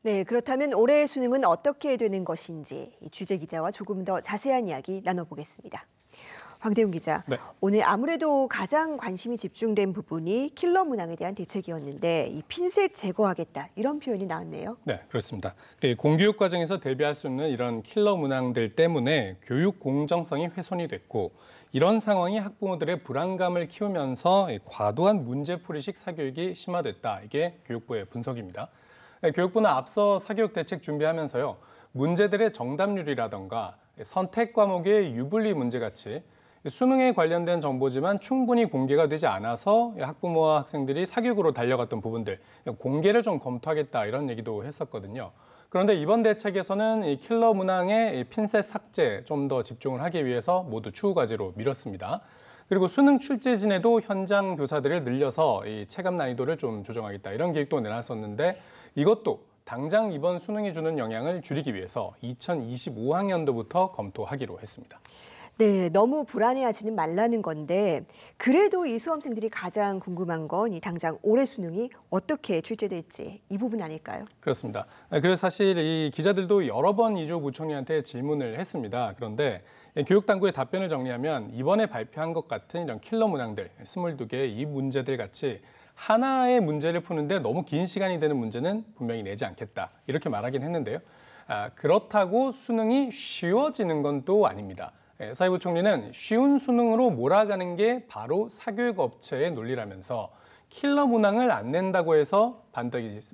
네, 그렇다면 올해의 수능은 어떻게 되는 것인지 이 취재 기자와 조금 더 자세한 이야기 나눠보겠습니다. 황대웅 기자, 네. 오늘 아무래도 가장 관심이 집중된 부분이 킬러 문항에 대한 대책이었는데 이 핀셋 제거하겠다 이런 표현이 나왔네요. 네, 그렇습니다. 공교육 과정에서 대비할 수 있는 이런 킬러 문항들 때문에 교육 공정성이 훼손이 됐고 이런 상황이 학부모들의 불안감을 키우면서 과도한 문제풀이식 사교육이 심화됐다. 이게 교육부의 분석입니다. 교육부는 앞서 사교육 대책 준비하면서요. 문제들의 정답률이라던가 선택 과목의 유불리 문제같이 수능에 관련된 정보지만 충분히 공개가 되지 않아서 학부모와 학생들이 사교육으로 달려갔던 부분들 공개를 좀 검토하겠다 이런 얘기도 했었거든요. 그런데 이번 대책에서는 이 킬러 문항의 핀셋 삭제 좀 더 집중을 하기 위해서 모두 추후 과제로 미뤘습니다. 그리고 수능 출제진에도 현장 교사들을 늘려서 이 체감 난이도를 좀 조정하겠다 이런 계획도 내놨었는데 이것도 당장 이번 수능이 주는 영향을 줄이기 위해서 2025학년도부터 검토하기로 했습니다. 네, 너무 불안해하지는 말라는 건데 그래도 이 수험생들이 가장 궁금한 건 이 당장 올해 수능이 어떻게 출제될지 이 부분 아닐까요? 그렇습니다. 그래서 사실 이 기자들도 여러 번 이주호 부총리한테 질문을 했습니다. 그런데 교육당국의 답변을 정리하면 이번에 발표한 것 같은 이런 킬러 문항들 22개 이 문제들 같이 하나의 문제를 푸는데 너무 긴 시간이 되는 문제는 분명히 내지 않겠다. 이렇게 말하긴 했는데요. 그렇다고 수능이 쉬워지는 건 또 아닙니다. 사회부 총리는 쉬운 수능으로 몰아가는 게 바로 사교육 업체의 논리라면서 킬러 문항을 안 낸다고 해서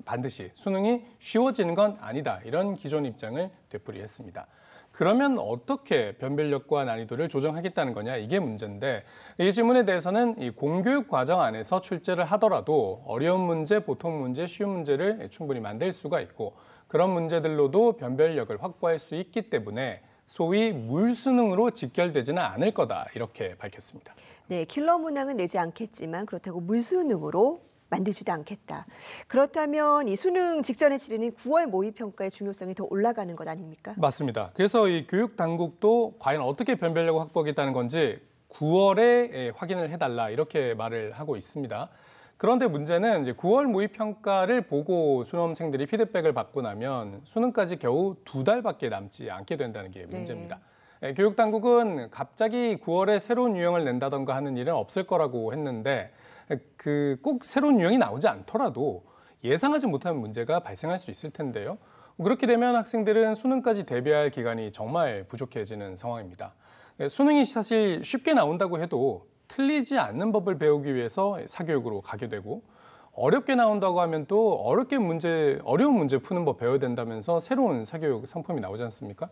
반드시 수능이 쉬워지는 건 아니다. 이런 기존 입장을 되풀이했습니다. 그러면 어떻게 변별력과 난이도를 조정하겠다는 거냐 이게 문제인데 이 질문에 대해서는 이 공교육 과정 안에서 출제를 하더라도 어려운 문제, 보통 문제, 쉬운 문제를 충분히 만들 수가 있고 그런 문제들로도 변별력을 확보할 수 있기 때문에 소위 물수능으로 직결되지는 않을 거다 이렇게 밝혔습니다. 네, 킬러 문항은 내지 않겠지만 그렇다고 물수능으로 만들지도 않겠다. 그렇다면 이 수능 직전에 치르는 9월 모의평가의 중요성이 더 올라가는 것 아닙니까? 맞습니다. 그래서 이 교육 당국도 과연 어떻게 변별력을 확보하겠다는 건지 9월에 확인을 해달라 이렇게 말을 하고 있습니다. 그런데 문제는 이제 9월 모의평가를 보고 수험생들이 피드백을 받고 나면 수능까지 겨우 2달밖에 남지 않게 된다는 게 문제입니다. 네. 교육당국은 갑자기 9월에 새로운 유형을 낸다던가 하는 일은 없을 거라고 했는데 꼭 새로운 유형이 나오지 않더라도 예상하지 못한 문제가 발생할 수 있을 텐데요. 그렇게 되면 학생들은 수능까지 대비할 기간이 정말 부족해지는 상황입니다. 수능이 사실 쉽게 나온다고 해도 틀리지 않는 법을 배우기 위해서 사교육으로 가게 되고 어렵게 나온다고 하면 또 어려운 문제 푸는 법 배워야 된다면서 새로운 사교육 상품이 나오지 않습니까?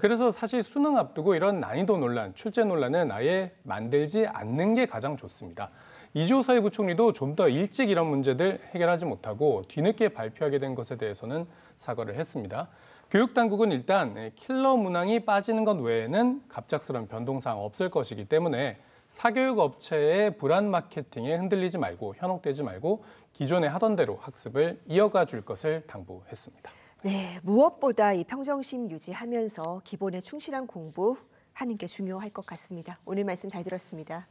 그래서 사실 수능 앞두고 이런 난이도 논란, 출제 논란은 아예 만들지 않는 게 가장 좋습니다. 이주호 사회부총리도 좀 더 일찍 이런 문제들 해결하지 못하고 뒤늦게 발표하게 된 것에 대해서는 사과를 했습니다. 교육당국은 일단 킬러 문항이 빠지는 것 외에는 갑작스러운 변동사항 없을 것이기 때문에 사교육 업체의 불안 마케팅에 흔들리지 말고 현혹되지 말고 기존에 하던 대로 학습을 이어가 줄 것을 당부했습니다. 네, 무엇보다 이 평정심 유지하면서 기본에 충실한 공부하는 게 중요할 것 같습니다. 오늘 말씀 잘 들었습니다.